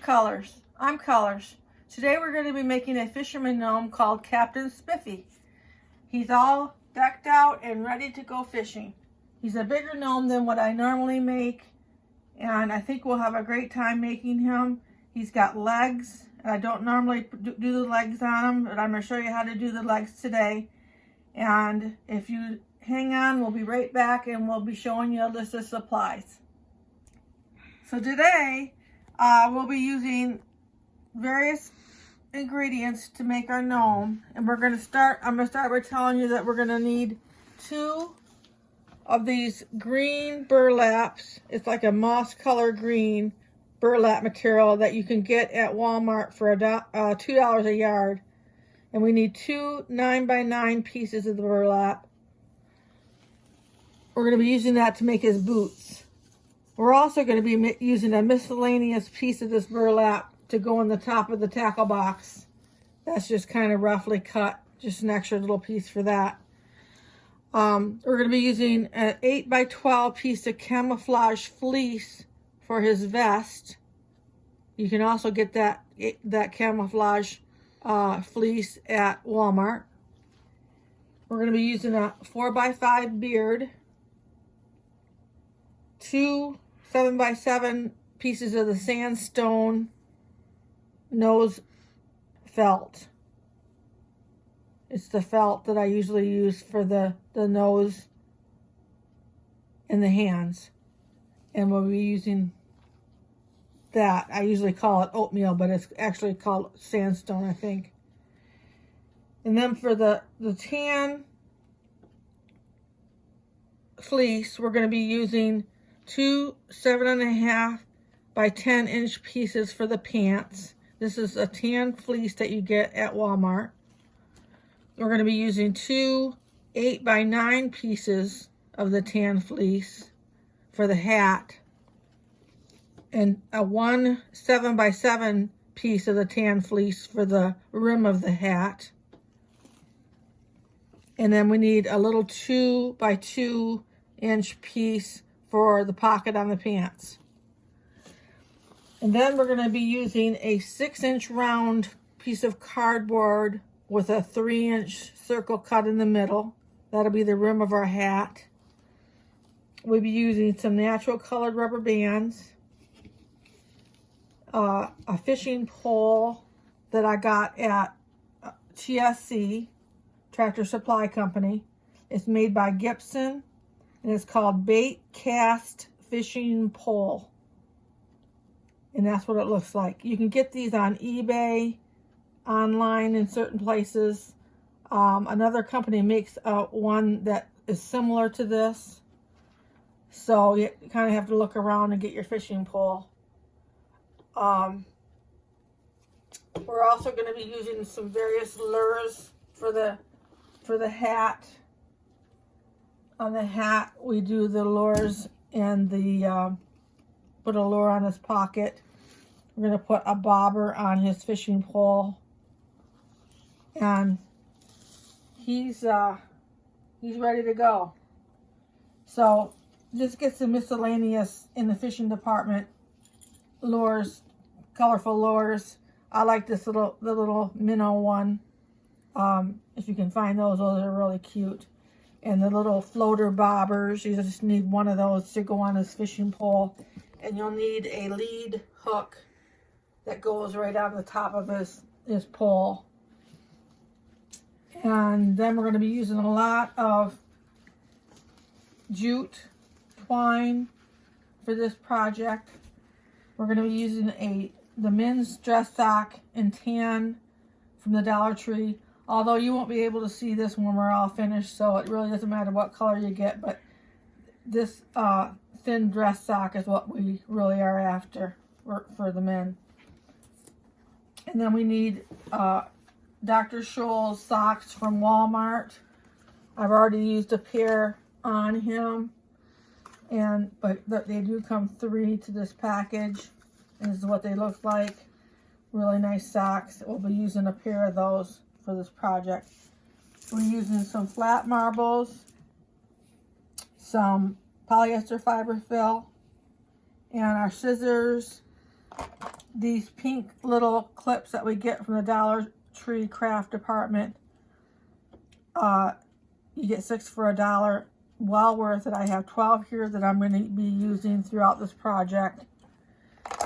Colors. I'm Colors. Today we're going to be making a fisherman gnome called Captain Spiffy. He's all decked out and ready to go fishing. He's a bigger gnome than what I normally make, and I think we'll have a great time making him. He's got legs, and I don't normally do the legs on him, but I'm going to show you how to do the legs today. And if you hang on, we'll be right back and we'll be showing you a list of supplies. So today, we'll be using various ingredients to make our gnome, and I'm going to start by telling you that we're going to need 2 of these green burlaps. It's like a moss color green burlap material that you can get at Walmart for $2 a yard. And we need 2 9x9 pieces of the burlap. We're going to be using that to make his boots. We're also going to be using a miscellaneous piece of this burlap to go in the top of the tackle box. That's just kind of roughly cut, just an extra little piece for that. We're going to be using an 8x12 piece of camouflage fleece for his vest. You can also get that camouflage fleece at Walmart. We're going to be using a 4x5 beard, 2 7x7 pieces of the sandstone nose felt. It's the felt that I usually use for the nose and the hands. And we'll be using that. I usually call it oatmeal, but it's actually called sandstone, I think. And then for the tan fleece, we're going to be using 2 7.5 by 10 inch pieces for the pants. This is a tan fleece that you get at Walmart. We're going to be using 2 8x9 pieces of the tan fleece for the hat, and a 1 7x7 piece of the tan fleece for the rim of the hat. And then we need a little 2x2 inch piece for the pocket on the pants. And then we're going to be using a 6-inch round piece of cardboard with a 3-inch circle cut in the middle. That'll be the rim of our hat. We'll be using some natural colored rubber bands, a fishing pole that I got at TSC, Tractor Supply Company. It's made by Gibson, and it's called Bait Cast Fishing Pole. And that's what it looks like. You can get these on eBay, online in certain places. Another company makes one that is similar to this. So you kind of have to look around and get your fishing pole. We're also going to be using some various lures for the hat. On the hat, we do the lures and put a lure on his pocket. We're going to put a bobber on his fishing pole. And he's ready to go. So just get some miscellaneous in the fishing department lures, colorful lures. I like the little minnow one. If you can find those are really cute. And the little floater bobbers, you just need one of those to go on his fishing pole. And you'll need a lead hook that goes right on the top of his pole. And then we're going to be using a lot of jute twine for this project. We're going to be using the men's dress sock in tan from the Dollar Tree. Although you won't be able to see this when we're all finished, so it really doesn't matter what color you get, but this thin dress sock is what we really are after for the men. And then we need Dr. Scholl's socks from Walmart. I've already used a pair on him, but they do come 3 to this package, and this is what they look like. Really nice socks. We'll be using a pair of those for this project. We're using some flat marbles, some polyester fiber fill, and our scissors, these pink little clips that we get from the Dollar Tree craft department. You get 6 for $1. Well worth it. I have 12 here that I'm going to be using throughout this project.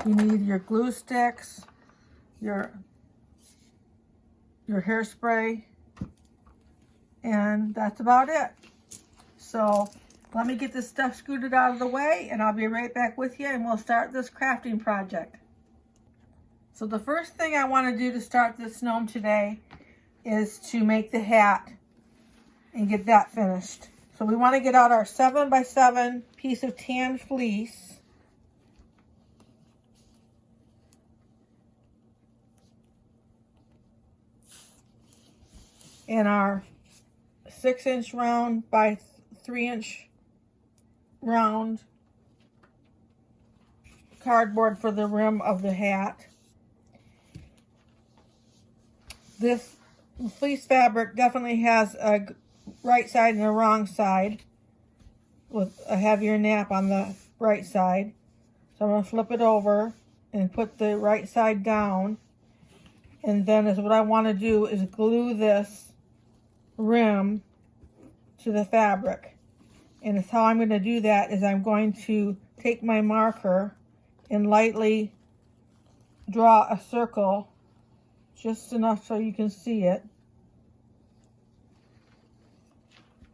You need your glue sticks, your hairspray, and that's about it. So let me get this stuff scooted out of the way, and I'll be right back with you, and we'll start this crafting project. So the first thing I want to do to start this gnome today is to make the hat and get that finished. So we want to get out our 7x7 piece of tan fleece. And our 6-inch round by 3-inch round cardboard for the rim of the hat. This fleece fabric definitely has a right side and a wrong side with a heavier nap on the right side. So I'm going to flip it over and put the right side down. And then what I want to do is glue this rim to the fabric. And it's how I'm going to do that is I'm going to take my marker and lightly draw a circle just enough so you can see it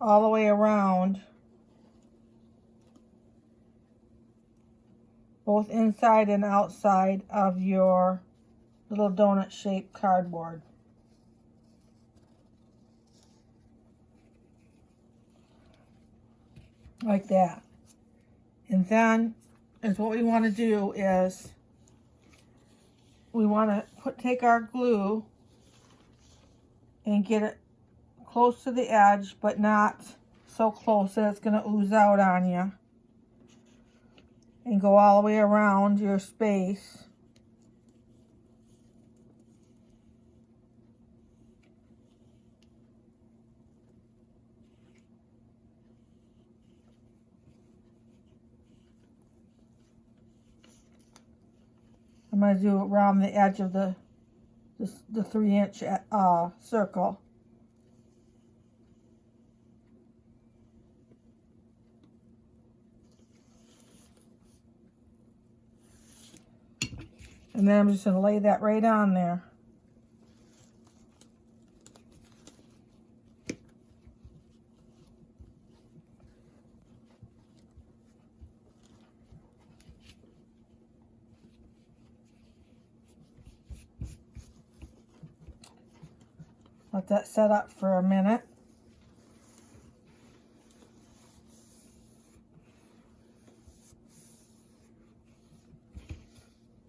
all the way around, both inside and outside of your little donut shaped cardboard. Like that. And then what we want to do is we want to take our glue and get it close to the edge, but not so close that it's going to ooze out on you. And go all the way around your space. I'm going to do it around the edge of the 3-inch circle. And then I'm just going to lay that right on there. Let that set up for a minute.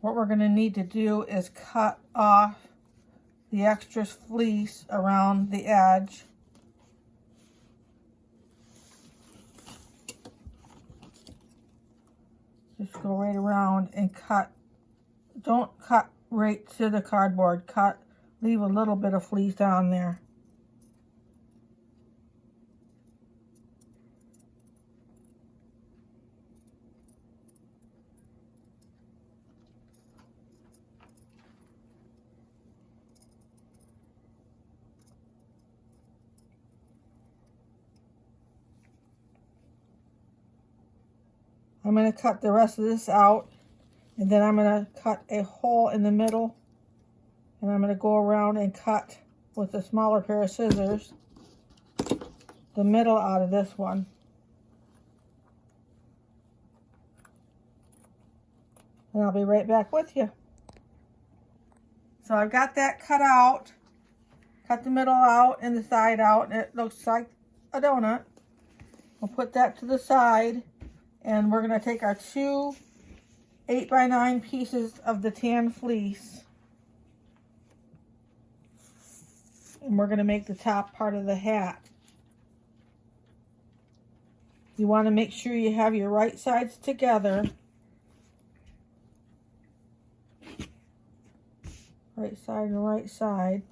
What we're going to need to do is cut off the extra fleece around the edge. Just go right around and cut. Don't cut right to the cardboard. Leave a little bit of fleece on there. I'm going to cut the rest of this out, and then I'm going to cut a hole in the middle, and I'm going to go around and cut with a smaller pair of scissors the middle out of this one. And I'll be right back with you. So I've got that cut out, cut the middle out and the side out, and it looks like a donut. We'll put that to the side. And we're going to take our 2 8x9 pieces of the tan fleece. And we're going to make the top part of the hat. You want to make sure you have your right sides together. Right side and right side.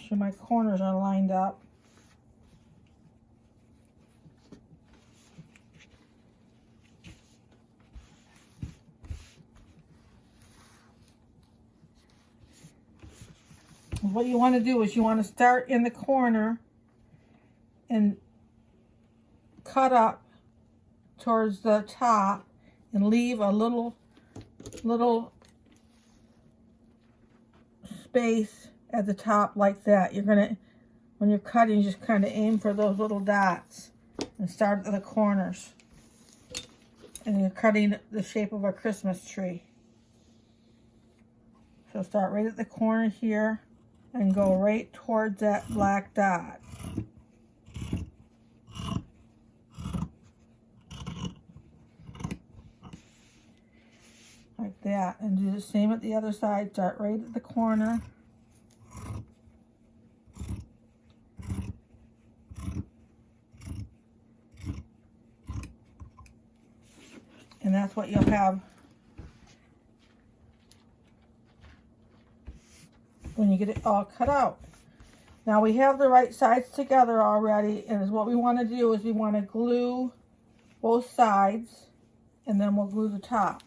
sure my corners are lined up. What you want to do is you want to start in the corner and cut up towards the top and leave a little space at the top like that. You're gonna, when you're cutting, just kind of aim for those little dots and start at the corners. And you're cutting the shape of a Christmas tree. So start right at the corner here and go right towards that black dot. Like that. And do the same at the other side. Start right at the corner. And that's what you'll have when you get it all cut out. Now we have the right sides together already, and what we want to do is we want to glue both sides, and then we'll glue the top.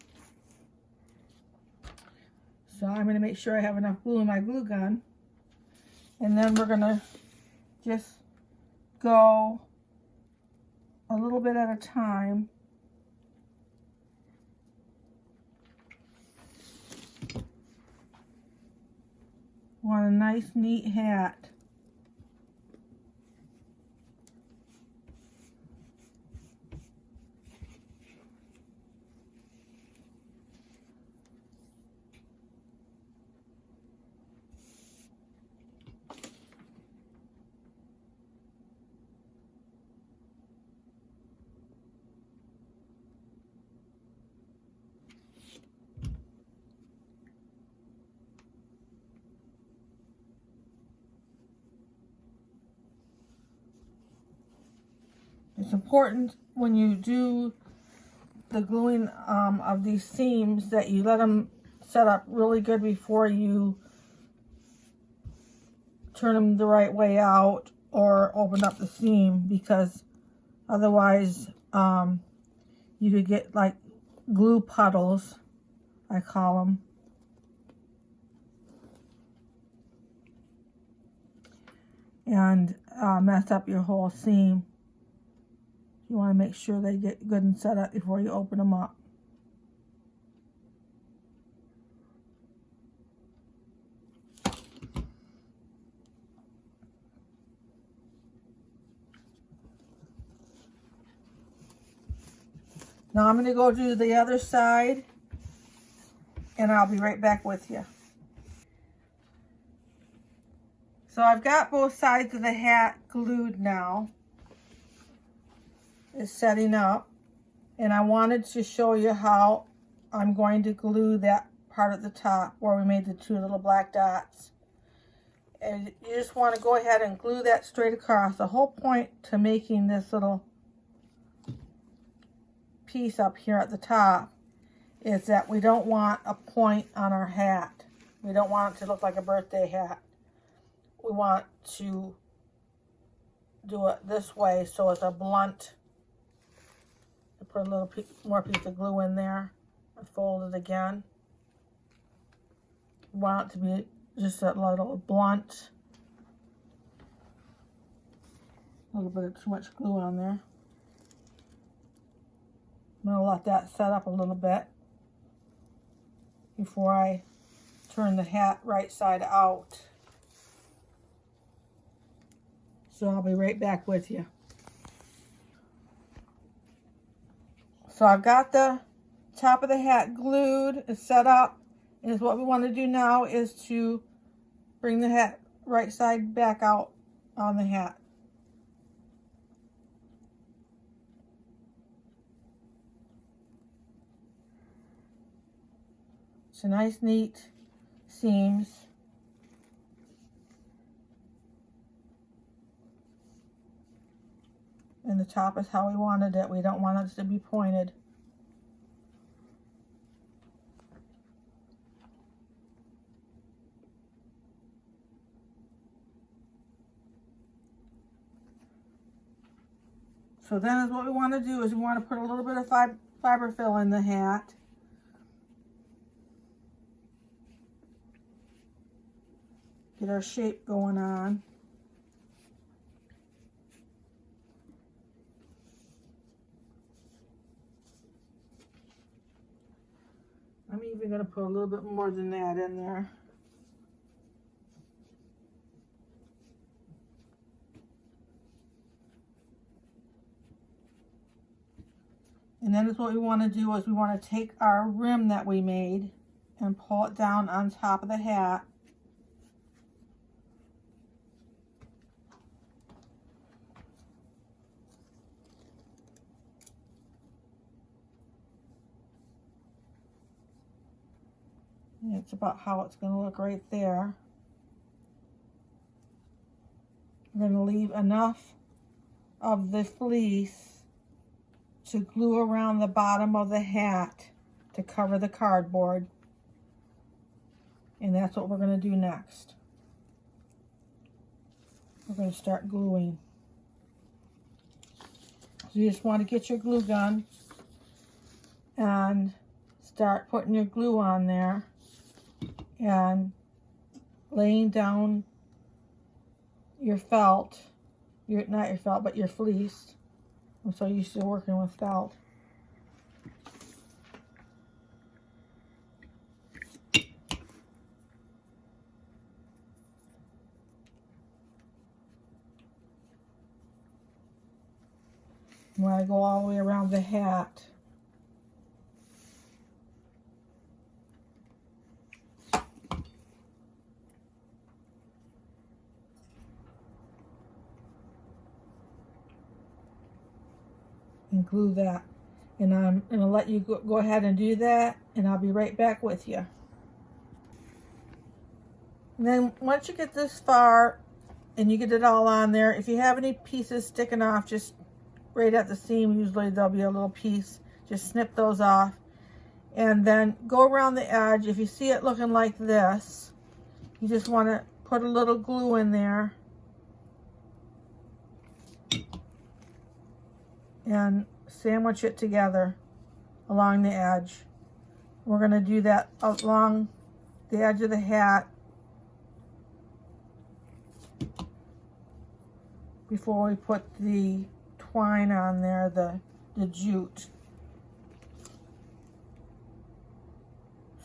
So I'm going to make sure I have enough glue in my glue gun, and then we're going to just go a little bit at a time. Want a nice, neat hat. It's important when you do the gluing of these seams that you let them set up really good before you turn them the right way out or open up the seam, because otherwise you could get like glue puddles, I call them. And mess up your whole seam. You want to make sure they get good and set up before you open them up. Now I'm going to go do the other side, and I'll be right back with you. So I've got both sides of the hat glued now. It's setting up, and I wanted to show you how I'm going to glue that part at the top where we made the two little black dots. And you just want to go ahead and glue that straight across. The whole point to making this little piece up here at the top is that we don't want a point on our hat. We don't want it to look like a birthday hat. We want to do it this way so it's a blunt. Put a little more piece of glue in there and fold it again. You want it to be just a little blunt. A little bit of too much glue on there. I'm going to let that set up a little bit before I turn the hat right side out. So I'll be right back with you. So I've got the top of the hat glued, it's set up, and what we want to do now is to bring the hat right side back out on the hat. It's a nice, neat seams. And the top is how we wanted it. We don't want it to be pointed. So then is what we want to do is we want to put a little bit of fiber fill in the hat. Get our shape going on. I'm even going to put a little bit more than that in there. And then what we want to do is we want to take our rim that we made and pull it down on top of the hat. And it's about how it's going to look right there. I'm going to leave enough of the fleece to glue around the bottom of the hat to cover the cardboard. And that's what we're going to do next. We're going to start gluing. So you just want to get your glue gun and start putting your glue on there and laying down your felt, not your felt, but your fleece. I'm so used to working with felt. When I go all the way around the hat. And glue that. And I'm going to let you go ahead and do that, and I'll be right back with you. And then once you get this far and you get it all on there, if you have any pieces sticking off just right at the seam, usually there'll be a little piece, just snip those off. And then go around the edge. If you see it looking like this, you just want to put a little glue in there and sandwich it together along the edge. We're going to do that along the edge of the hat before we put the twine on there, the jute.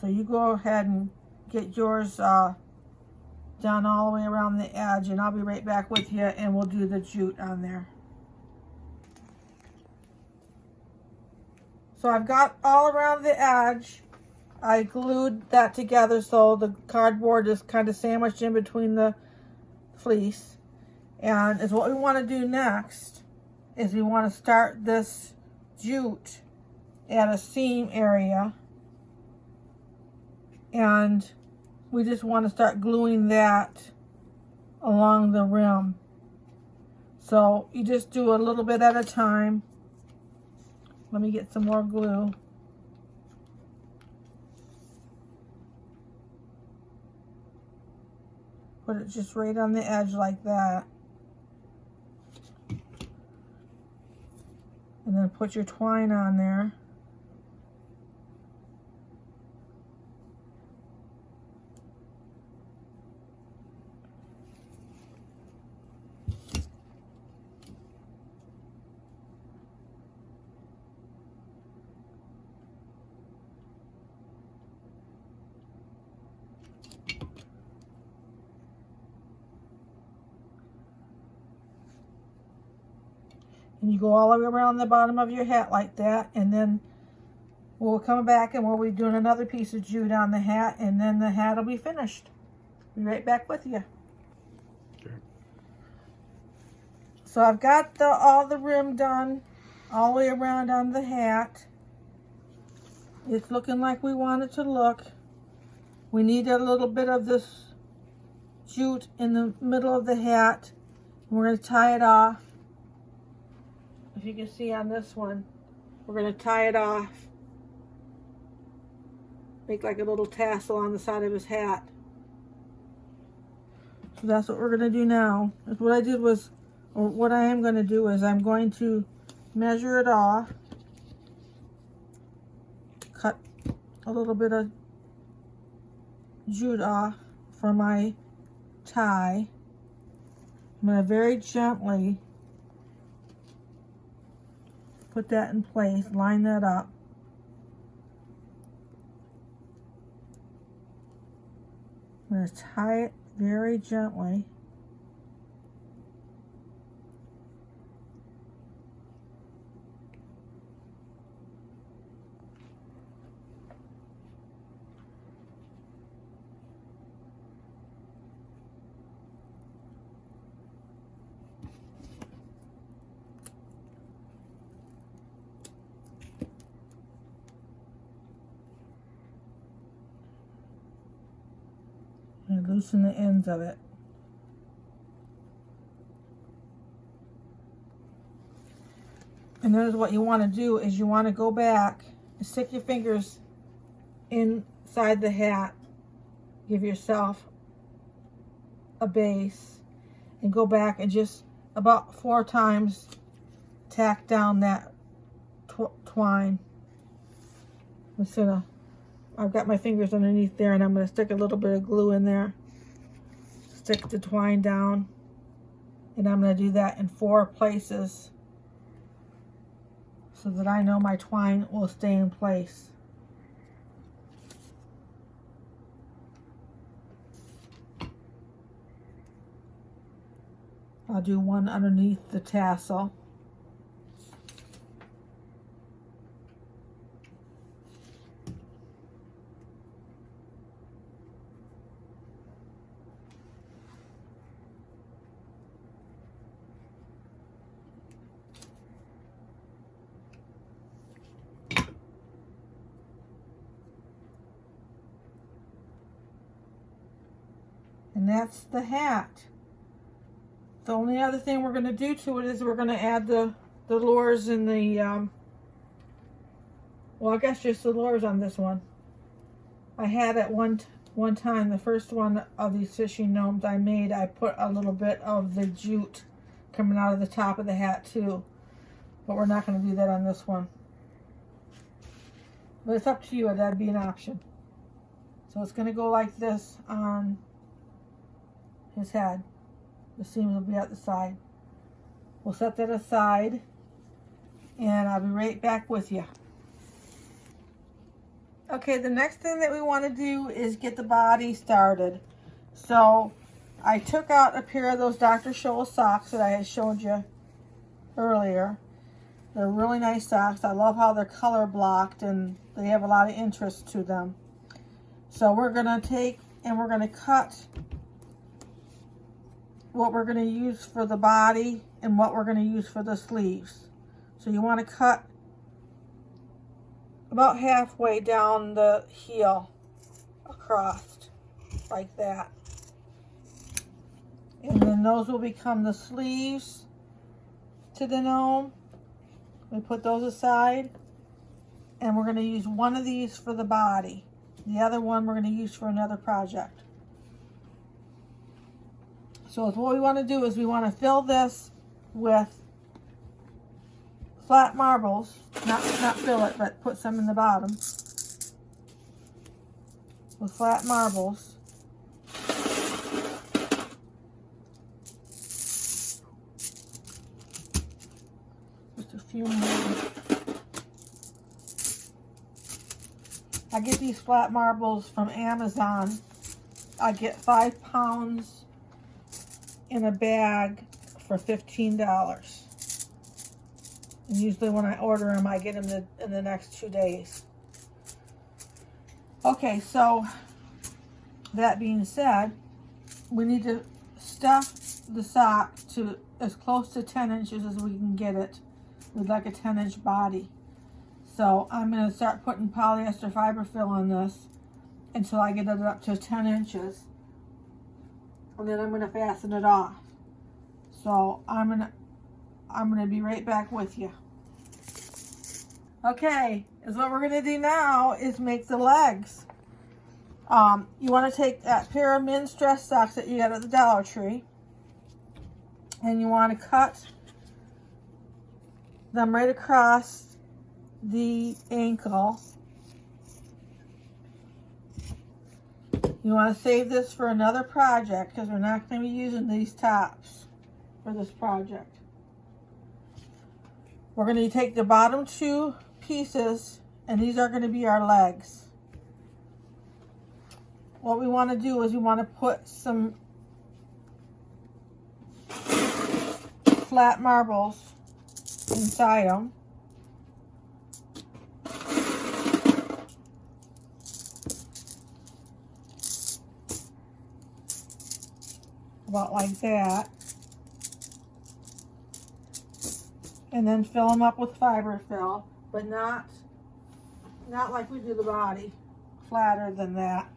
So you go ahead and get yours done all the way around the edge, and I'll be right back with you and we'll do the jute on there. So I've got all around the edge. I glued that together so the cardboard is kind of sandwiched in between the fleece. And is what we want to do next is we want to start this jute at a seam area. And we just want to start gluing that along the rim. So you just do a little bit at a time. Let me get some more glue. Put it just right on the edge like that. And then put your twine on there. And you go all the way around the bottom of your hat like that, and then we'll come back and we'll be doing another piece of jute on the hat, and then the hat will be finished. Be right back with you. Okay. So I've got all the rim done all the way around on the hat. It's looking like we want it to look. We need a little bit of this jute in the middle of the hat. We're going to tie it off. If you can see on this one, we're going to tie it off. Make like a little tassel on the side of his hat. So that's what we're going to do now. What I did was, or what I am going to do is I'm going to measure it off, cut a little bit of jute off for my tie. I'm going to very gently put that in place, line that up. I'm going to tie it very gently. And loosen the ends of it. And then what you want to do is you want to go back and stick your fingers inside the hat. Give yourself a base and go back and just about 4 times tack down that twine. I've got my fingers underneath there, and I'm going to stick a little bit of glue in there. Stick the twine down, and I'm going to do that in 4 places so that I know my twine will stay in place. I'll do one underneath the tassel. And that's the hat. The only other thing we're going to do to it is we're going to add the lures and the, well, I guess just the lures on this one. I had at one time, the first one of these fishing gnomes I made, I put a little bit of the jute coming out of the top of the hat too. But we're not going to do that on this one. But it's up to you, that'd be an option. So it's going to go like this on his head. The seams will be at the side. We'll set that aside, and I'll be right back with you. Okay, the next thing that we want to do is get the body started. So I took out a pair of those Dr. Scholl socks that I had showed you earlier. They're really nice socks. I love how they're color blocked and they have a lot of interest to them. So we're going to take and we're going to cut what we're going to use for the body and what we're going to use for the sleeves. So you want to cut about halfway down the heel across like that. And then those will become the sleeves to the gnome. We put those aside, and we're going to use one of these for the body. The other one we're going to use for another project. So what we want to do is we want to fill this with flat marbles, not fill it, but put some in the bottom with flat marbles. Just a few more. I get these flat marbles from Amazon. I get 5 pounds in a bag for $15. And usually when I order them, I get them in the next 2 days. Okay, so that being said, we need to stuff the sock to as close to 10 inches as we can get it. We'd like a 10-inch body. So I'm going to start putting polyester fiber fill on this until I get it up to 10 inches. And then I'm going to fasten it off. So I'm going to be right back with you. Okay, is what we're going to do now is make the legs. You want to take that pair of men's dress socks that you got at the Dollar Tree, and you want to cut them right across the ankle. You want to save this for another project because we're not going to be using these tops for this project. We're going to take the bottom two pieces, and these are going to be our legs. What we want to do is we want to put some flat marbles inside them. About like that. And then fill them up with fiber fill, but not like we do the body, flatter than that.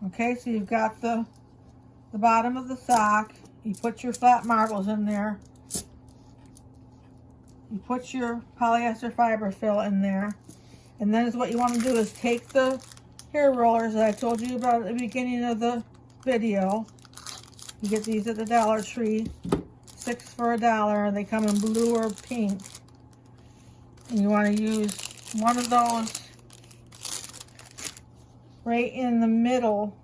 Okay, so you've got the bottom of the sock. You put your flat marbles in there. You put your polyester fiber fill in there. And then what you want to do is take the hair rollers that I told you about at the beginning of the video. You get these at the Dollar Tree. 6 for $1. They come in blue or pink. And you want to use one of those right in the middle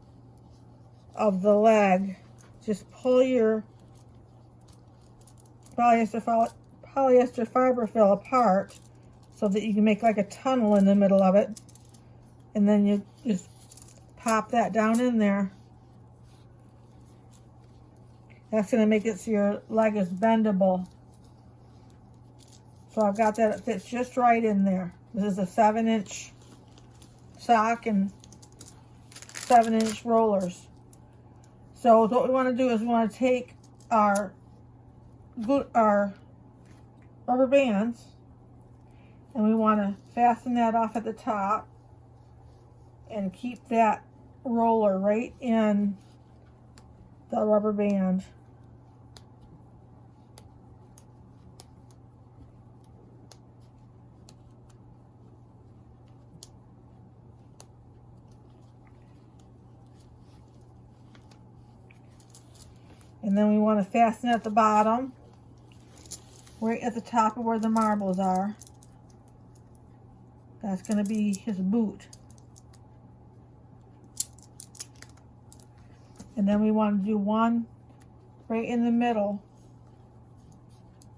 of the leg. Just pull your polyester fiber fill apart so that you can make like a tunnel in the middle of it, and then you just pop that down in there. That's going to make it so your leg is bendable. So I've got that, it fits just right in there. This is a 7-inch sock and 7-inch rollers. So what we want to do is we want to take our rubber bands, and we want to fasten that off at the top and keep that roller right in the rubber band. And then we want to fasten at the bottom, right at the top of where the marbles are. That's going to be his boot. And then we want to do one right in the middle.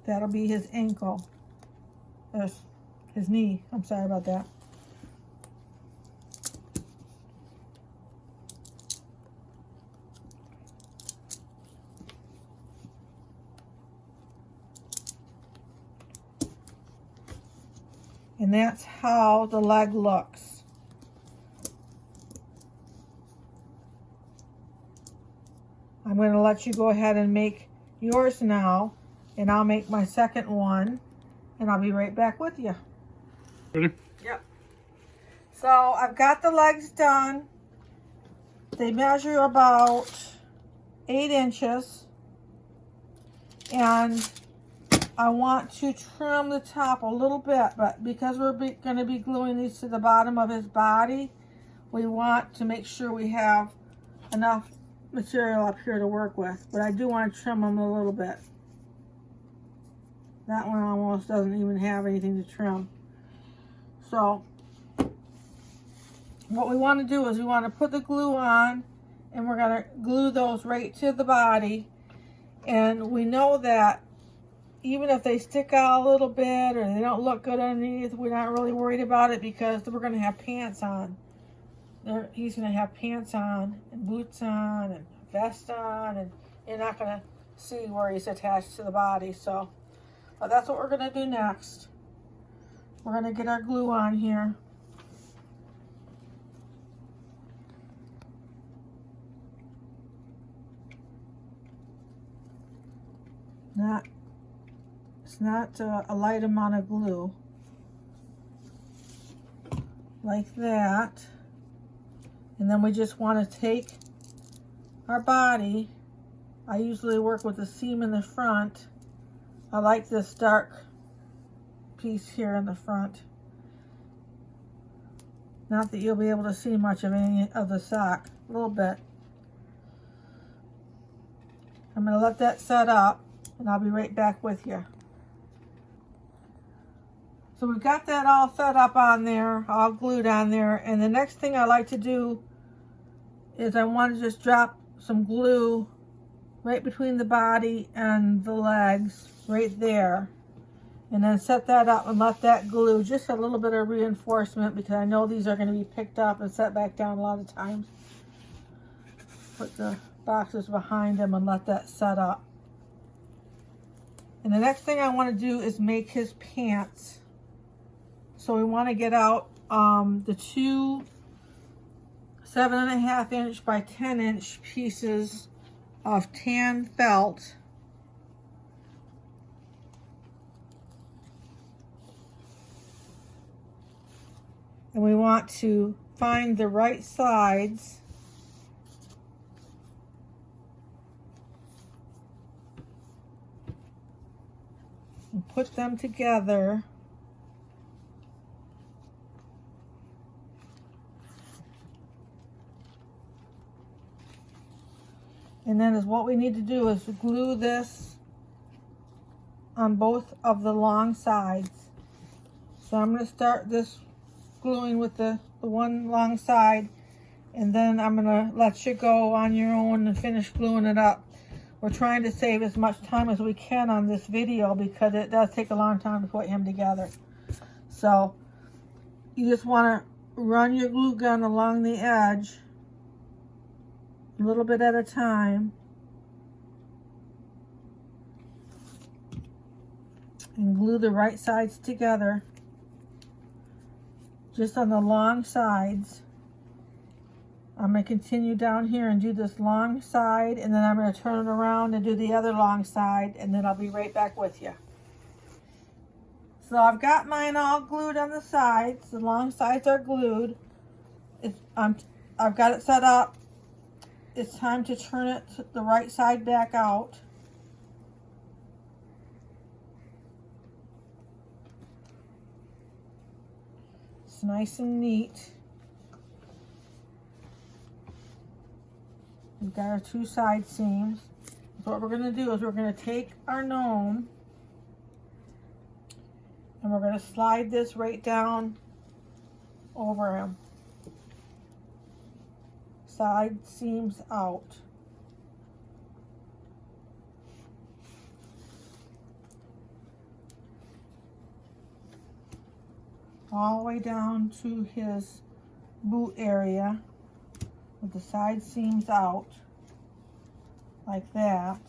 That'll be his ankle. His knee. I'm sorry about that. And that's how the leg looks. I'm going to let you go ahead and make yours now, and I'll make my second one, and I'll be right back with you. Ready? Yep. So I've got the legs done. They measure about 8 inches, and I want to trim the top a little bit, but because we're going to be gluing these to the bottom of his body, we want to make sure we have enough material up here to work with. But I do want to trim them a little bit. That one almost doesn't even have anything to trim. So what we want to do is we want to put the glue on, and we're going to glue those right to the body. And we know that even if they stick out a little bit or they don't look good underneath, we're not really worried about it because we're going to have pants on. He's going to have pants on and boots on and vest on, and you're not going to see where he's attached to the body. So that's what we're going to do next. We're going to get our glue on here. It's not a light amount of glue. like that. And then we just want to take our body. I usually work with the seam in the front. I like this dark piece here in the front. Not that you'll be able to see much of any of the sock, a little bit. I'm going to let that set up and I'll be right back with you. So we've got that all set up on there, all glued on there, and the next thing I like to do is I want to just drop some glue right between the body and the legs, right there, and then set that up and let that glue, just a little bit of reinforcement, because I know these are going to be picked up and set back down a lot of times. Put the boxes behind them and let that set up. And the next thing I want to do is make his pants. So we want to get out the two 7.5 inch by 10 inch pieces of tan felt. And we want to find the right sides and put them together. And then is what we need to do is glue this on both of the long sides. So I'm going to start this gluing with the one long side, and then I'm going to let you go on your own and finish gluing it up. We're trying to save as much time as we can on this video because it does take a long time to put him together. So you just want to run your glue gun along the edge a little bit at a time, and glue the right sides together, just on the long sides. I'm going to continue down here and do this long side, and then I'm going to turn it around and do the other long side, and then I'll be right back with you. So I've got mine all glued on the sides. The long sides are glued. I've got it set up. It's time to turn it the right side back out. It's nice and neat. We've got our two side seams. So what we're going to do is we're going to take our gnome and we're going to slide this right down over him. Side seams out. All the way down to his boot area with the side seams out, like that.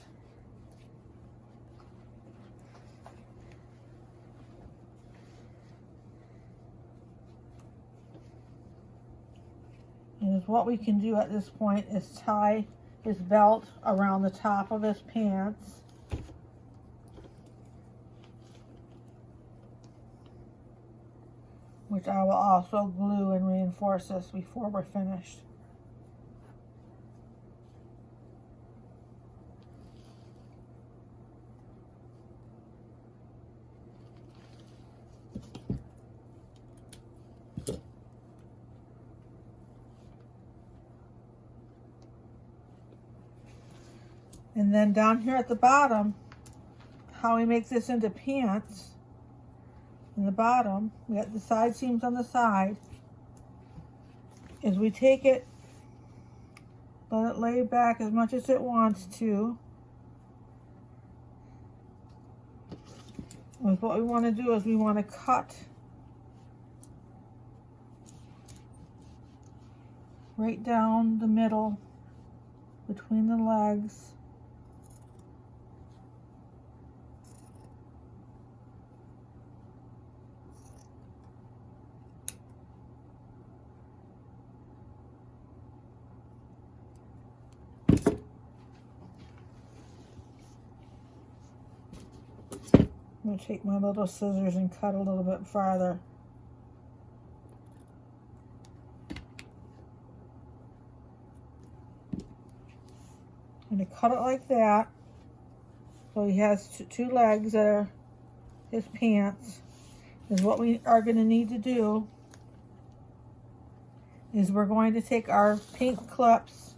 And what we can do at this point is tie his belt around the top of his pants. Which I will also glue and reinforce this before we're finished. And then down here at the bottom, how we make this into pants, in the bottom, we got the side seams on the side, is we take it, let it lay back as much as it wants to. And what we want to do is we want to cut right down the middle between the legs. I'm going to take my little scissors and cut a little bit farther. I'm going to cut it like that. So he has two legs that are his pants. Is what we are going to need to do is we're going to take our pink clips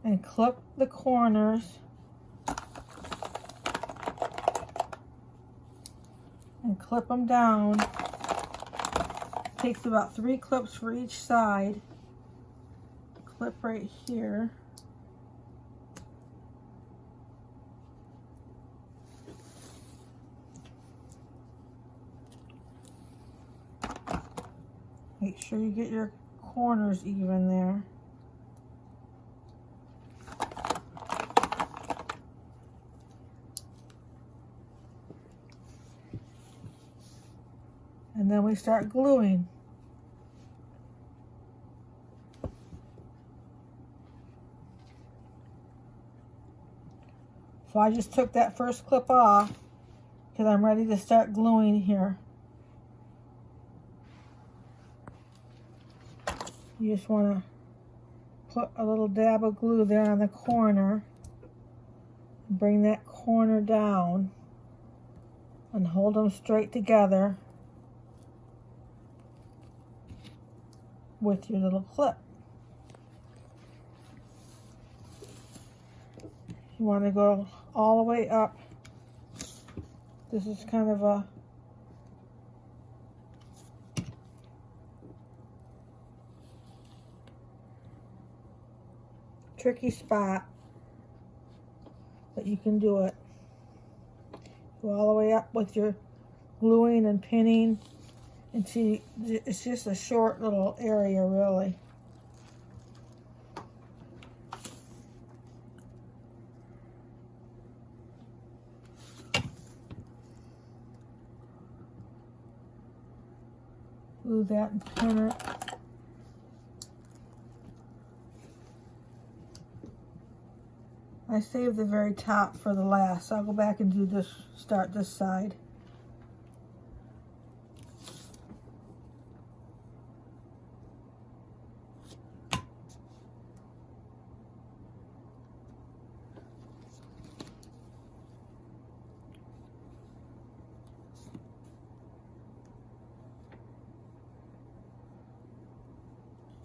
and clip the corners and clip them down. It takes about 3 clips for each side. Clip right here. Make sure you get your corners even there. And then we start gluing. So I just took that first clip off because I'm ready to start gluing here. You just want to put a little dab of glue there on the corner. Bring that corner down and hold them straight together with your little clip. You want to go all the way up. This is kind of a tricky spot, but you can do it. Go all the way up with your gluing and pinning until it's just a short little area, really. Glue that and pin it. I saved the very top for the last, so I'll go back and do this, start this side.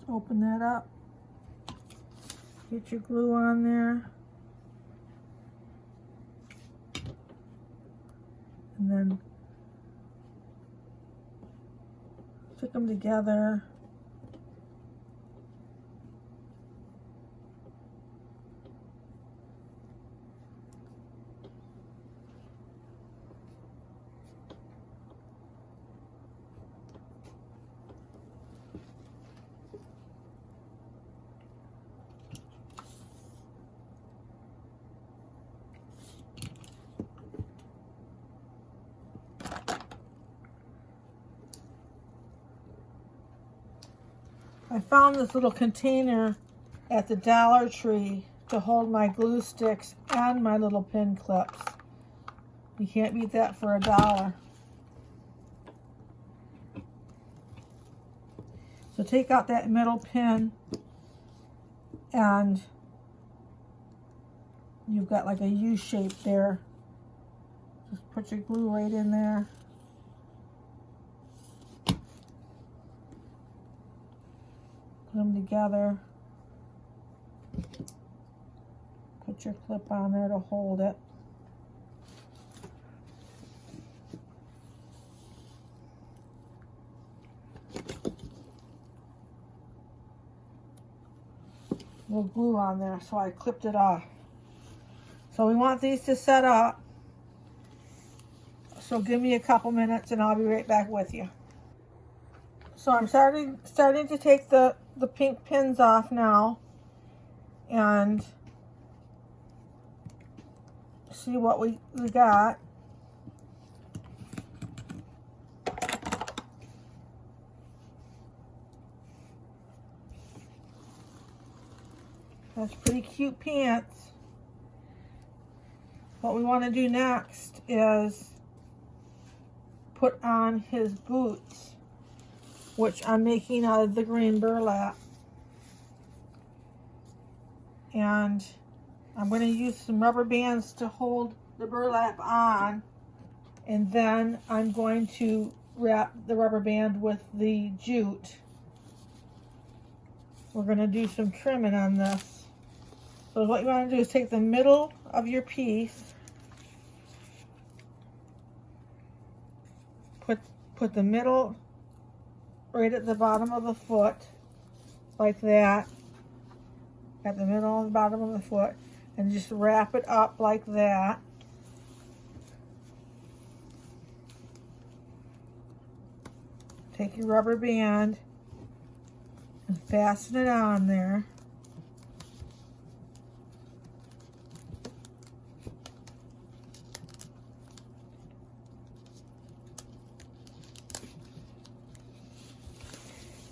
Open that up, get your glue on there, and then stick them together. I found this little container at the Dollar Tree to hold my glue sticks and my little pin clips. You can't beat that for $1. So take out that middle pin and you've got like a U shape there. Just put your glue right in there. Put them together. Put your clip on there to hold it. Little glue on there, so I clipped it off. So we want these to set up. So give me a couple minutes and I'll be right back with you. So I'm starting to take the pink pins off now and see what we got. That's pretty cute pants. What we want to do next is put on his boots, which I'm making out of the green burlap. and I'm going to use some rubber bands to hold the burlap on, and then I'm going to wrap the rubber band with the jute. We're going to do some trimming on this. So what you want to do is take the middle of your piece, put the middle right at the bottom of the foot, like that, at the middle and the bottom of the foot, and just wrap it up like that. Take your rubber band and fasten it on there.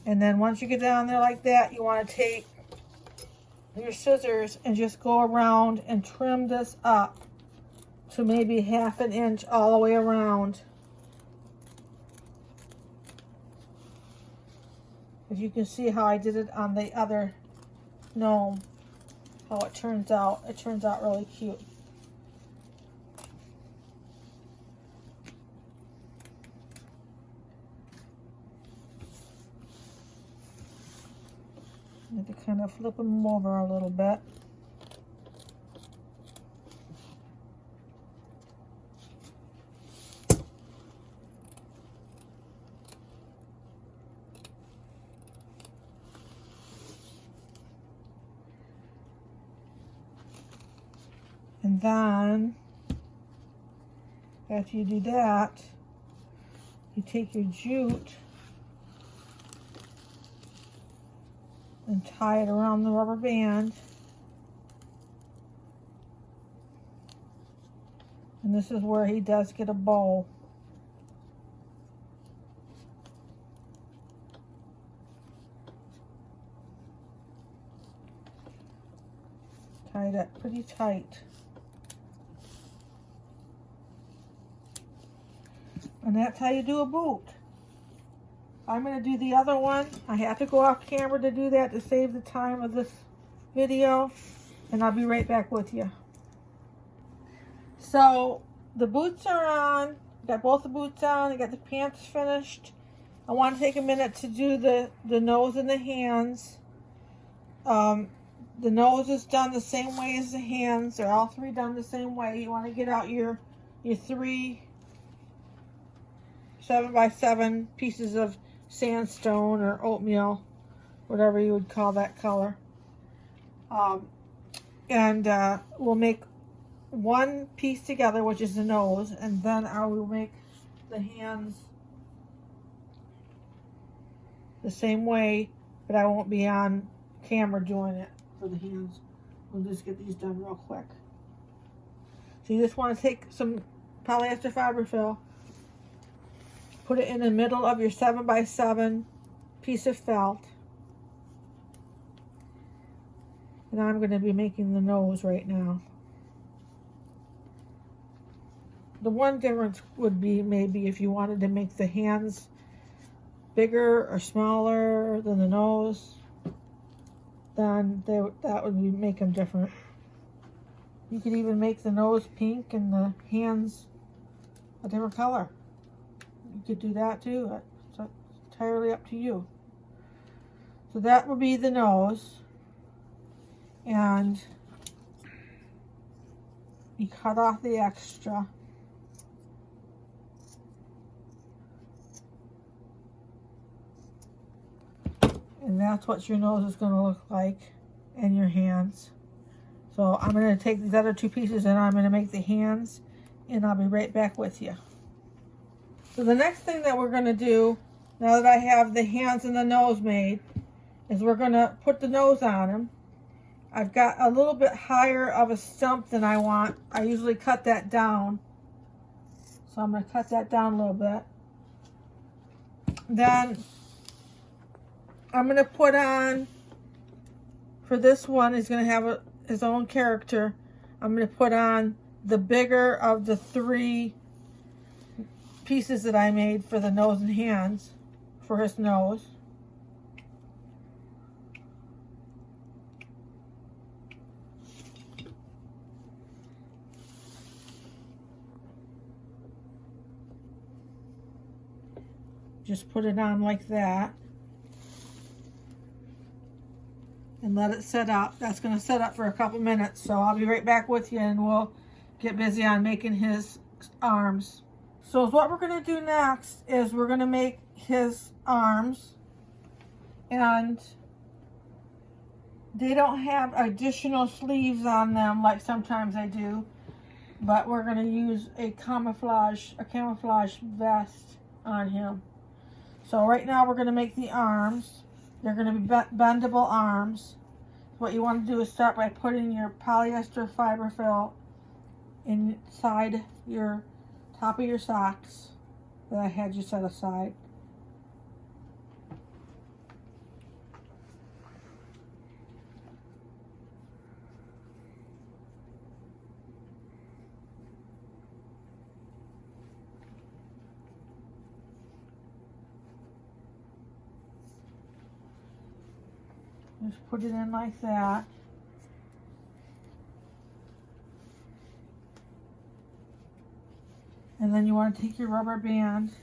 And then once you get down there like that, you want to take your scissors and just go around and trim this up to maybe 1/2 inch all the way around. As you can see how I did it on the other gnome, how it turns out. It turns out really cute. I need to kind of flip them over a little bit. And then, after you do that, you take your jute and tie it around the rubber band. And this is where he does get a bow. Tie that pretty tight. And that's how you do a boot. I'm going to do the other one. I have to go off camera to do that to save the time of this video. And I'll be right back with you. So the boots are on. Got both the boots on. I got the pants finished. I want to take a minute to do the nose and the hands. The nose is done the same way as the hands. They're all three done the same way. You want to get out your 3 7x7 pieces of sandstone or oatmeal, whatever you would call that color. We'll make one piece together, which is the nose, and then I will make the hands the same way, but I won't be on camera doing it for the hands. We'll just get these done real quick. So you just want to take some polyester fiberfill, put it in the middle of your 7x7 piece of felt. And I'm going to be making the nose right now. The one difference would be maybe if you wanted to make the hands bigger or smaller than the nose, then that would make them different. You could even make the nose pink and the hands a different color. You could do that too. It's entirely up to you. So that would be the nose. And you cut off the extra. And that's what your nose is going to look like, and your hands. So I'm going to take these other 2 pieces and I'm going to make the hands, and I'll be right back with you. So the next thing that we're going to do, now that I have the hands and the nose made, is we're going to put the nose on them. I've got a little bit higher of a stump than I want. I usually cut that down. So I'm going to cut that down a little bit. Then I'm going to put on, for this one, he's going to have his own character. I'm going to put on the bigger of the 3 pieces that I made for the nose and hands, for his nose. Just put it on like that. And let it set up. That's going to set up for a couple minutes. So I'll be right back with you and we'll get busy on making his arms. So what we're going to do next is we're going to make his arms. And they don't have additional sleeves on them like sometimes I do. But we're going to use a camouflage vest on him. So right now we're going to make the arms. They're going to be bendable arms. What you want to do is start by putting your polyester fiber fill inside your top of your socks that I had you set aside. Just put it in like that. And then you want to take your rubber band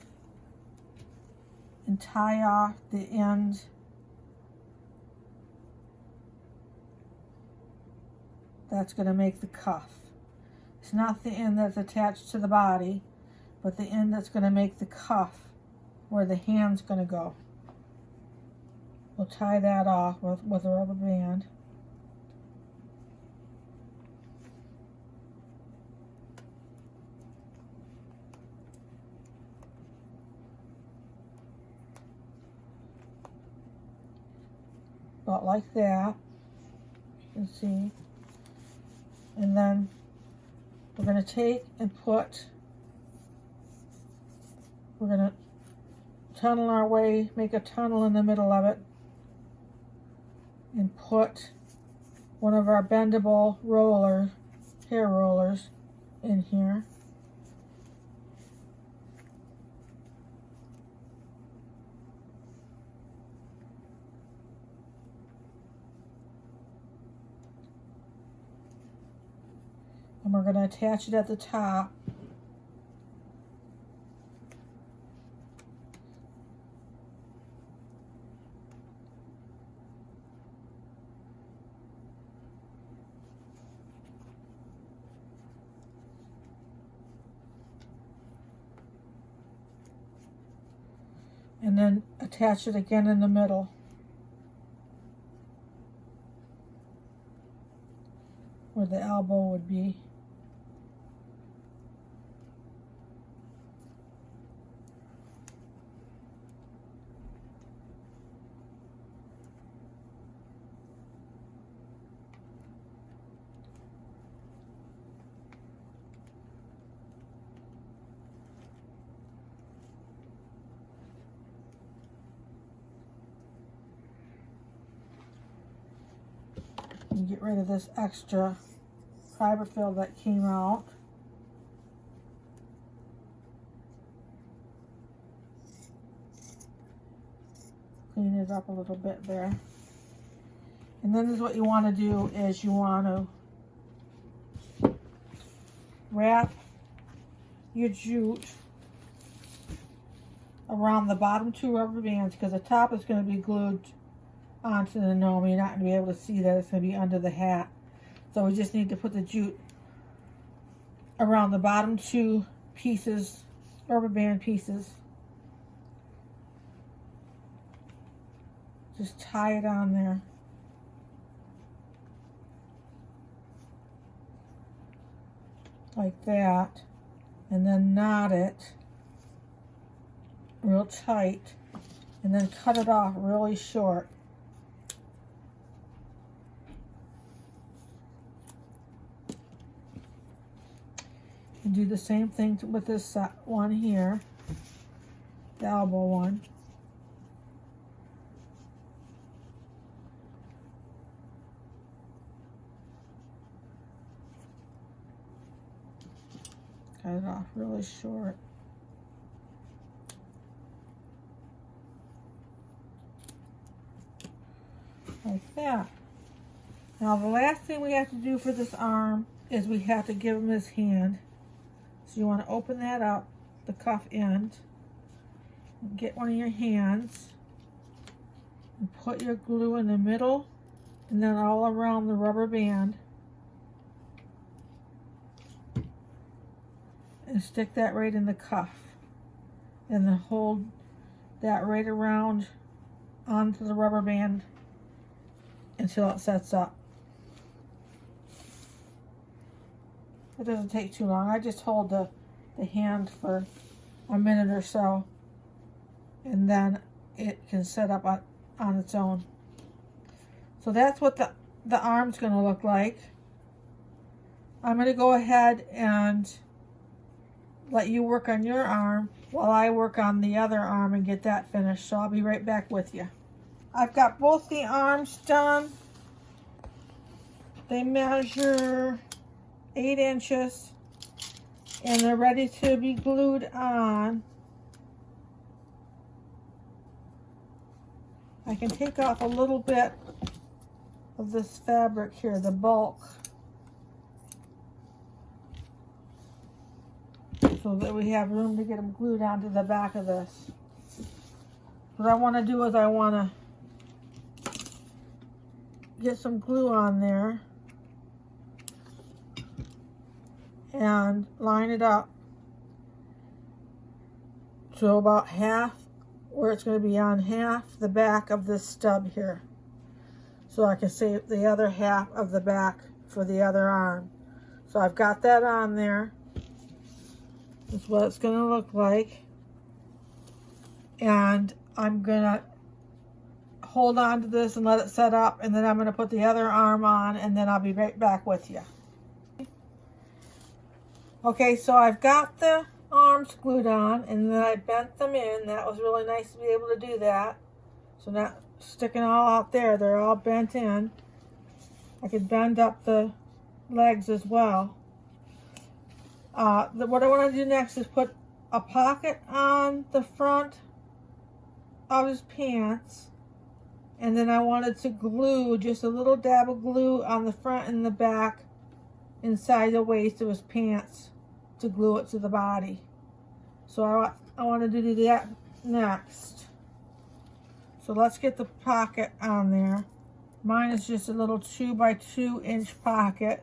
and tie off the end that's going to make the cuff. It's not the end that's attached to the body, but the end that's going to make the cuff where the hand's going to go. We'll tie that off with a rubber band. About like that, you can see. And then we're going to take and we're going to tunnel our way, make a tunnel in the middle of it, and put one of our bendable hair rollers in here. And we're going to attach it at the top. And then attach it again in the middle. Where the elbow would be. And get rid of this extra fiber fill that came out. Clean it up a little bit there. And then is what you want to do is you want to wrap your jute around the bottom two rubber bands, because the top is going to be glued onto the gnome. You're not going to be able to see that. It's going to be under the hat. So we just need to put the jute around the bottom two pieces, rubber band pieces. Just tie it on there. Like that. And then knot it real tight. And then cut it off really short. And do the same thing with this one here, the elbow one. Cut it off really short. Like that. Now the last thing we have to do for this arm is we have to give him his hand. So you want to open that up, the cuff end, Get one of your hands and put your glue in the middle and then all around the rubber band. And stick that right in the cuff. And then hold that right around onto the rubber band until it sets up. It doesn't take too long. I just hold the hand for a minute or so, and then it can set up on its own. So that's what the arm's going to look like. I'm going to go ahead and let you work on your arm while I work on the other arm and get that finished. So I'll be right back with you. I've got both the arms done. They measure 8 inches and they're ready to be glued on. I can take off a little bit of this fabric here, the bulk, so that we have room to get them glued onto the back of this. What I want to do is I want to get some glue on there and line it up to about half, where it's going to be on half the back of this stub here, so I can save the other half of the back for the other arm. So I've got that on there. That's what it's going to look like. And I'm going to hold on to this and let it set up, and then I'm going to put the other arm on, and then I'll be right back with you. Okay, so I've got the arms glued on, and then I bent them in. That was really nice to be able to do that. So not sticking all out there, they're all bent in. I could bend up the legs as well. What I want to do next is put a pocket on the front of his pants, and then I wanted to glue just a little dab of glue on the front and the back inside the waist of his pants to glue it to the body. So I wanted to do that next. So let's get the pocket on there. Mine is just a little 2 by 2 inch pocket.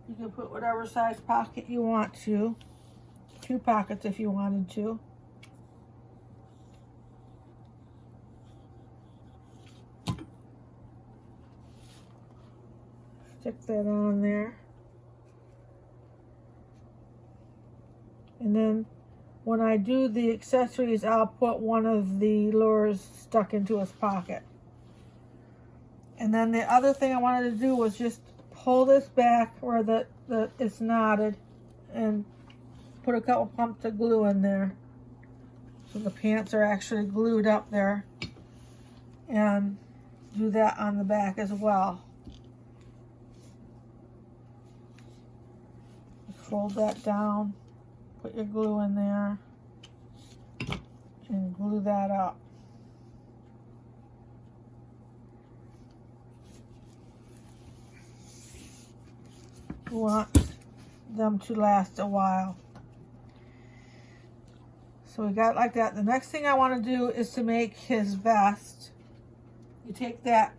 You can put whatever size pocket you want to. 2 pockets if you wanted to. Stick that on there. And then when I do the accessories, I'll put one of the lures stuck into his pocket. And then the other thing I wanted to do was just pull this back where it's knotted and put a couple pumps of glue in there, so the pants are actually glued up there, and do that on the back as well. Fold that down, put your glue in there, and glue that up. You want them to last a while. So we got it like that. The next thing I want to do is to make his vest. You take that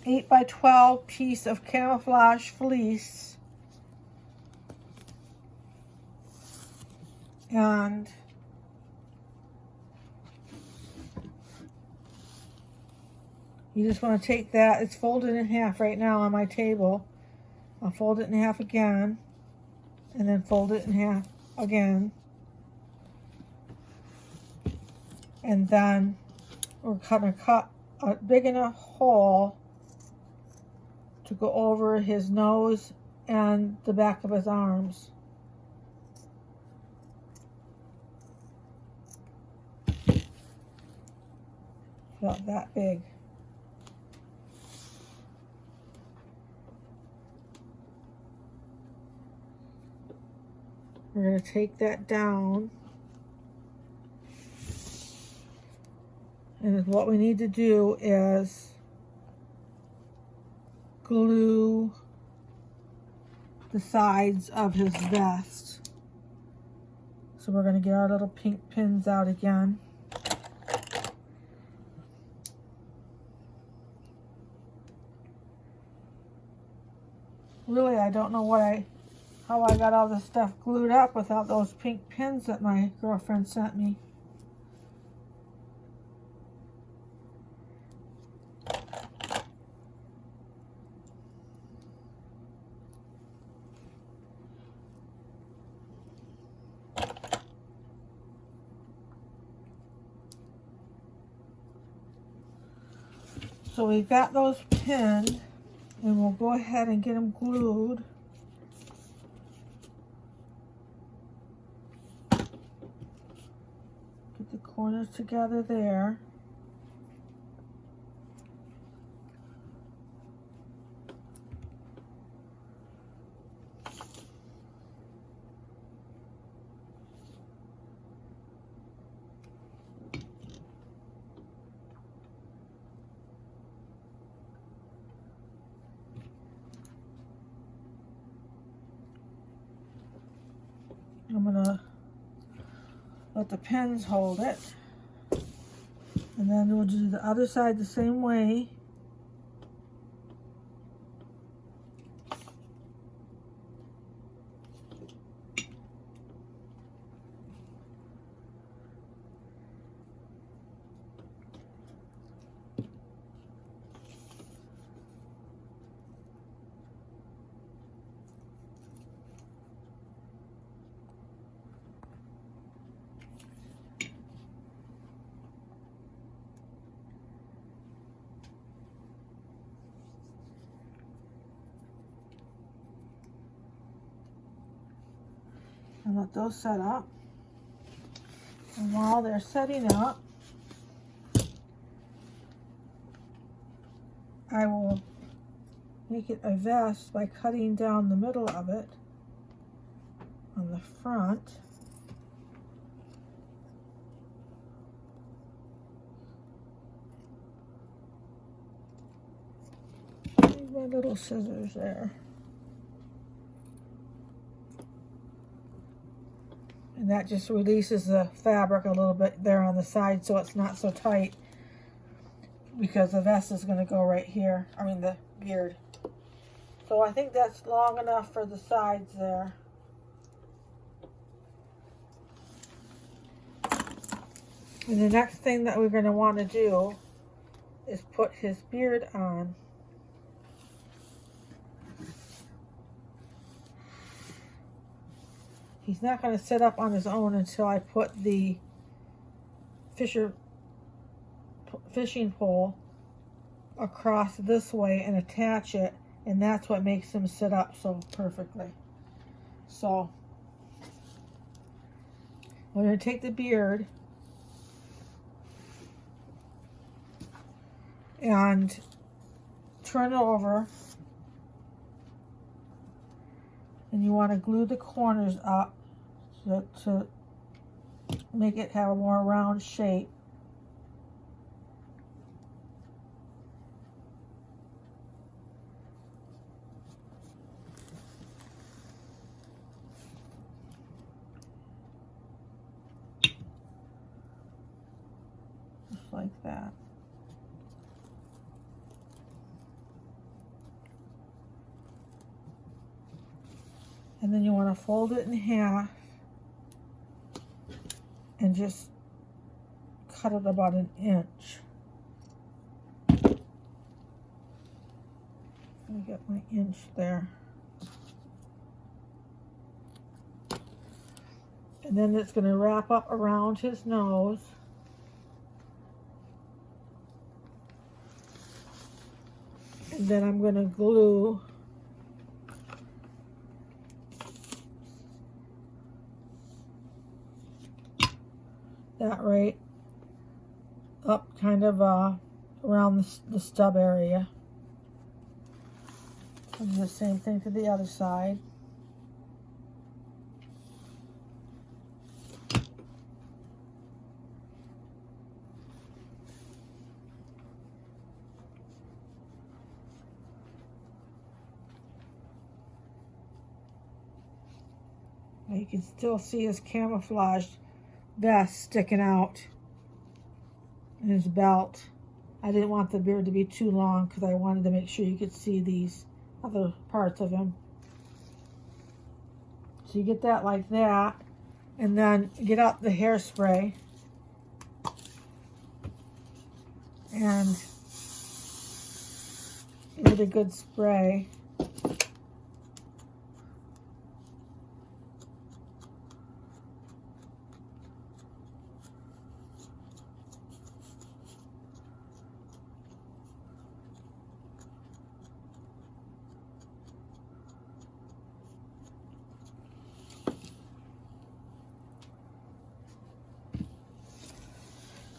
8 by 12 piece of camouflage fleece and you just want to take that. It's folded in half right now on my table. I'll fold it in half again, and then fold it in half again. And then we're going to cut a big enough hole to go over his nose and the back of his arms. About that big. We're going to take that down, and what we need to do is glue the sides of his vest. So we're going to get our little pink pins out again. really, I don't know how I got all this stuff glued up without those pink pins that my girlfriend sent me. So we've got those pinned, and we'll go ahead and get them glued. Get the corners together there. I'm gonna let the pins hold it, and then we'll do the other side the same way. And let those set up. And while they're setting up, I will make it a vest by cutting down the middle of it on the front. Leave my little scissors there. And that just releases the fabric a little bit there on the side so it's not so tight, because the vest is going to go right here. I mean the beard. So I think that's long enough for the sides there. And the next thing that we're going to want to do is put his beard on. He's not going to sit up on his own until I put the fishing pole across this way and attach it, and that's what makes him sit up so perfectly. So I'm going to take the beard and turn it over, and you want to glue the corners up to make it have a more round shape. Just like that. And then you want to fold it in half and just cut it about an inch. Let me get my inch there. And then it's going to wrap up around his nose. And then I'm going to glue that right up kind of around the stub area. And do the same thing to the other side. Now you can still see his camouflaged vest sticking out in his belt. I didn't want the beard to be too long because I wanted to make sure you could see these other parts of him. So you get that like that, and then get out the hairspray and give it a good spray.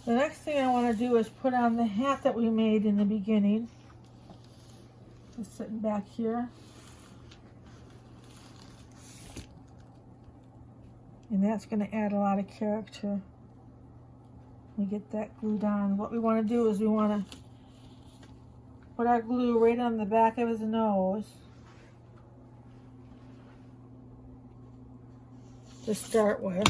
The next thing I want to do is put on the hat that we made in the beginning. Just sitting back here. And that's going to add a lot of character. We get that glued on. What we want to do is we want to put our glue right on the back of his nose to start with.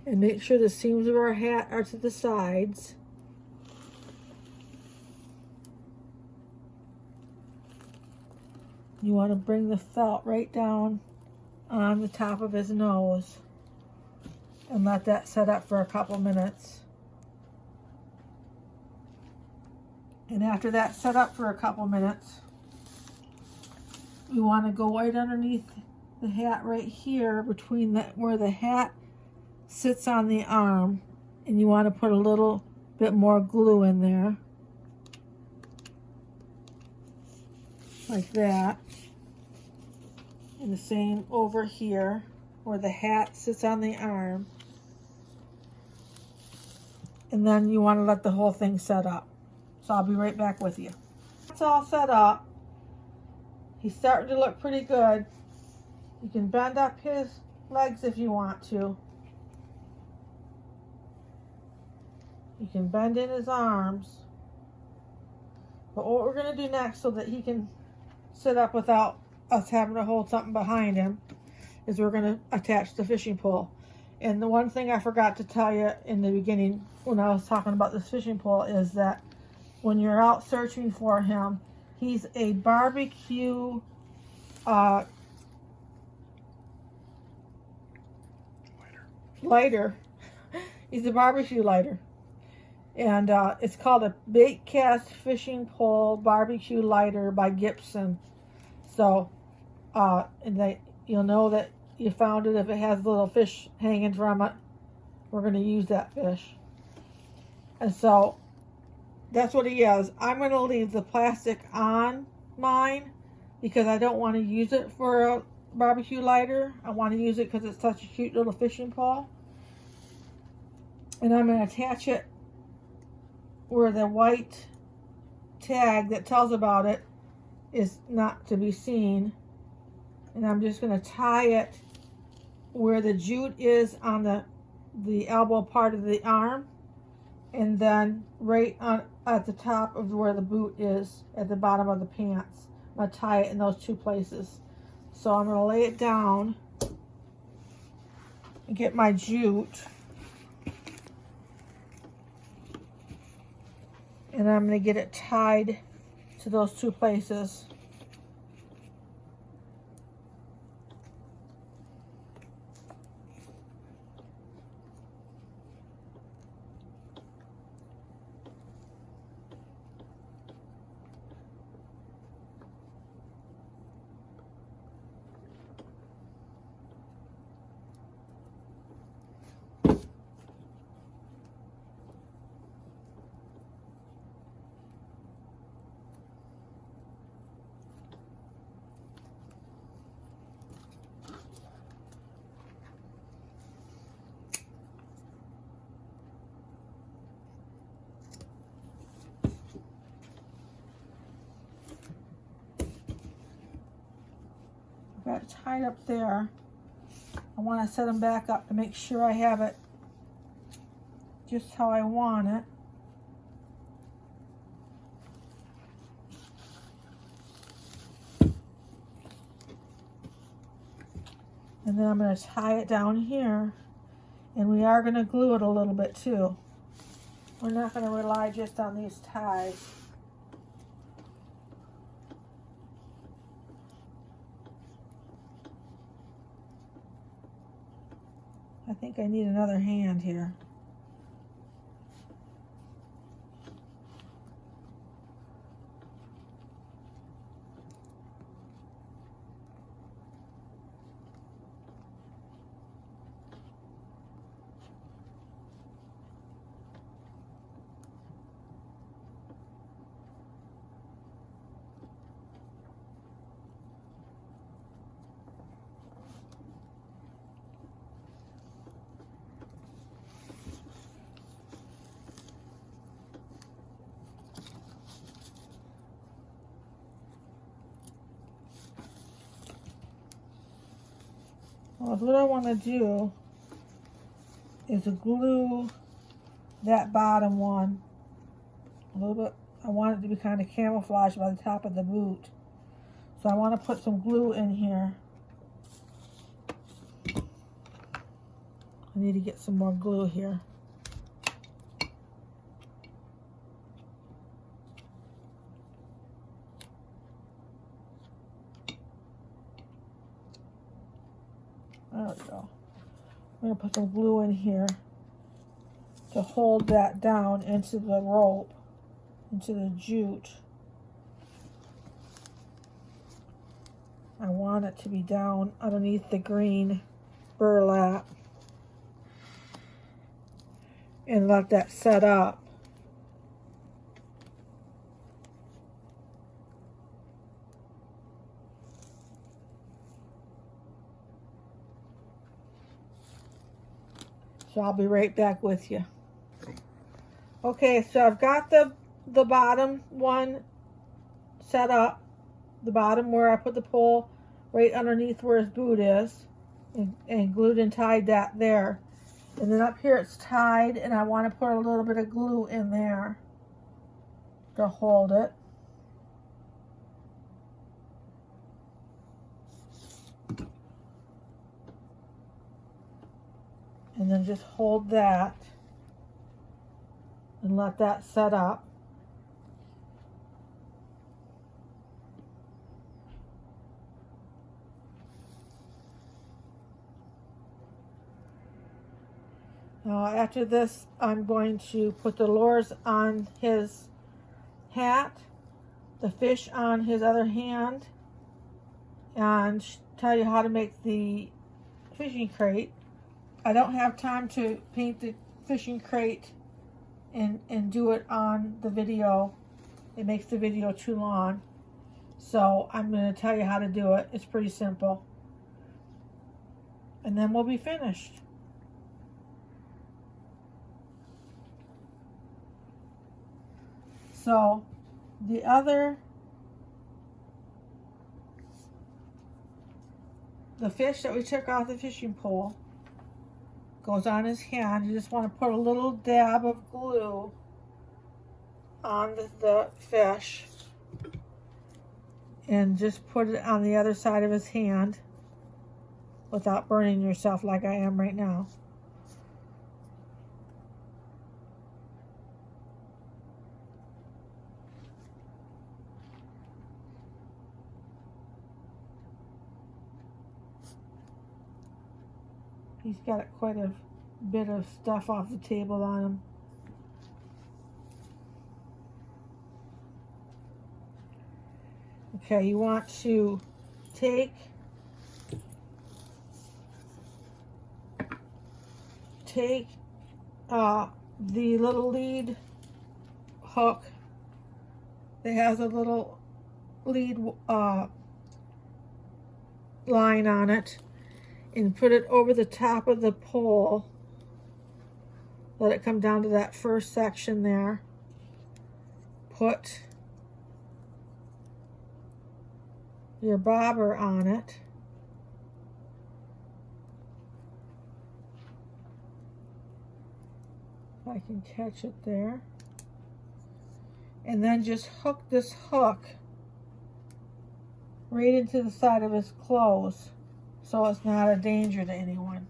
And make sure the seams of our hat are to the sides. You want to bring the felt right down on the top of his nose and let that set up for a couple minutes. And after that's set up for a couple minutes, we want to go right underneath the hat right here between where the hat sits on the arm, and you want to put a little bit more glue in there like that, and the same over here where the hat sits on the arm, and then you want to let the whole thing set up. So I'll be right back with you. It's all set up. He's starting to look pretty good. You can bend up his legs if you want to. You can bend in his arms. But what we're going to do next, so that he can sit up without us having to hold something behind him, is we're going to attach the fishing pole. And the one thing I forgot to tell you in the beginning when I was talking about this fishing pole is that when you're out searching for him, he's a barbecue lighter. He's a barbecue lighter. And it's called a bait cast fishing pole barbecue lighter by Gibson. So, you'll know that you found it if it has little fish hanging from it. We're going to use that fish. And so, that's what he is. I'm going to leave the plastic on mine because I don't want to use it for a barbecue lighter. I want to use it because it's such a cute little fishing pole. And I'm going to attach it where the white tag that tells about it is not to be seen. And I'm just going to tie it where the jute is on the elbow part of the arm, and then right on at the top of where the boot is at the bottom of the pants. I'm going to tie it in those two places. So I'm going to lay it down and get my jute. And I'm going to get it tied to those two places. Got it tied up there. I want to set them back up to make sure I have it just how I want it. And then I'm going to tie it down here, and we are going to glue it a little bit too. We're not going to rely just on these ties. I think I need another hand here. Well, what I want to do is to glue that bottom one a little bit. I want it to be kind of camouflaged by the top of the boot. So I want to put some glue in here. I need to get some more glue here. There we go. I'm going to put some glue in here to hold that down into the rope, into the jute. I want it to be down underneath the green burlap and let that set up. So I'll be right back with you. Okay, so I've got the bottom one set up. The bottom where I put the pole right underneath where his boot is, and glued and tied that there. And then up here it's tied, and I want to put a little bit of glue in there to hold it. And then just hold that and let that set up. Now after this, I'm going to put the lures on his hat, the fish on his other hand, and tell you how to make the fishing crate. I don't have time to paint the fishing crate and do it on the video. It makes the video too long. So I'm going to tell you how to do it. It's pretty simple. And then we'll be finished. So the fish that we took off the fishing pole goes on his hand. You just want to put a little dab of glue on the fish and just put it on the other side of his hand without burning yourself like I am right now. He's got quite a bit of stuff off the table on him. Okay, you want to take the little lead hook that has a little lead line on it, and put it over the top of the pole. Let it come down to that first section there. Put your bobber on it. If I can catch it there. And then just hook this hook right into the side of his clothes, so it's not a danger to anyone.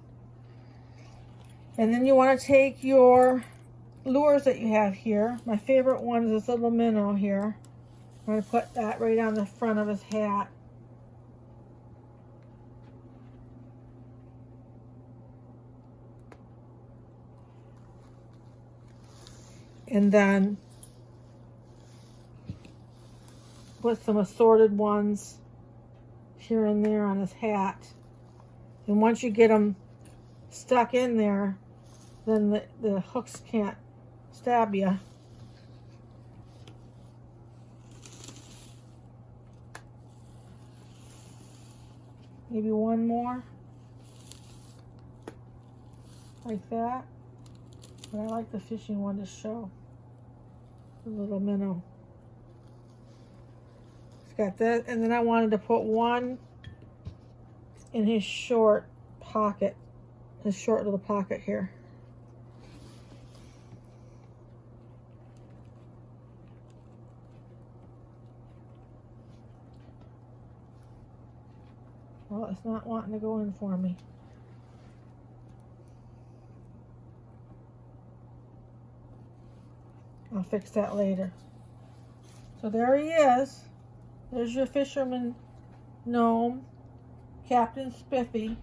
And then you want to take your lures that you have here. My favorite one is this little minnow here. I'm going to put that right on the front of his hat. and then put some assorted ones here and there on his hat. And once you get them stuck in there, then the hooks can't stab you. Maybe one more, like that. But I like the fishing one to show. The little minnow. It's got that, and then I wanted to put one in his short pocket, his short little pocket here. Well, it's not wanting to go in for me. I'll fix that later. So there he is. There's your fisherman gnome, Captain Spiffy.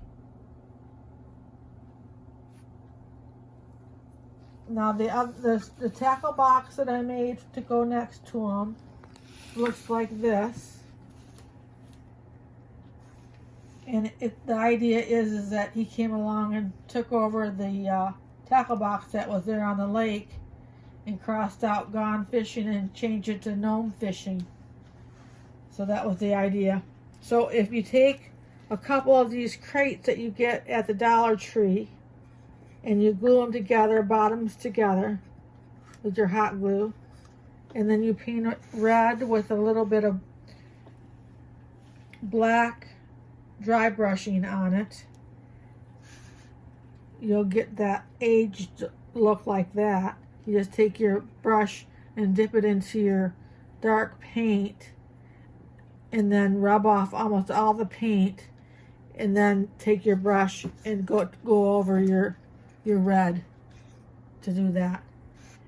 Now the tackle box that I made to go next to him looks like this. And the idea is that he came along and took over the tackle box that was there on the lake and crossed out gone fishing and changed it to gnome fishing. So that was the idea. So if you take a couple of these crates that you get at the Dollar Tree and you glue them together, bottoms together with your hot glue, and then you paint it red with a little bit of black dry brushing on it, you'll get that aged look like that. You just take your brush and dip it into your dark paint and then rub off almost all the paint, and then take your brush and go over your red to do that.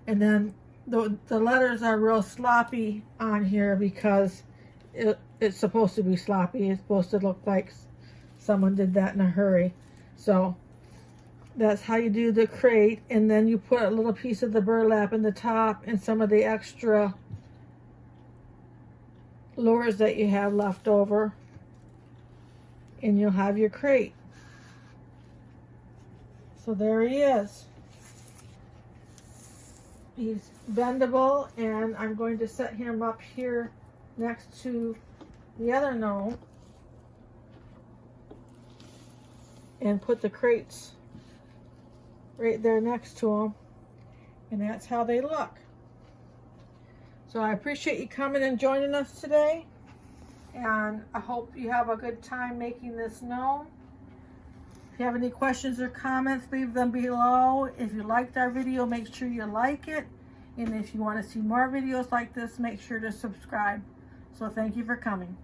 And then the letters are real sloppy on here because it's supposed to be sloppy. It's supposed to look like someone did that in a hurry. So that's how you do the crate. And then you put a little piece of the burlap in the top and some of the extra lures that you have left over, and you'll have your crate. So there he is. He's bendable, and I'm going to set him up here next to the other gnome and put the crates right there next to him, and that's how they look. So I appreciate you coming and joining us today, and I hope you have a good time making this gnome. If you have any questions or comments, leave them below. If you liked our video, make sure you like it, and if you want to see more videos like this, make sure to subscribe. So thank you for coming.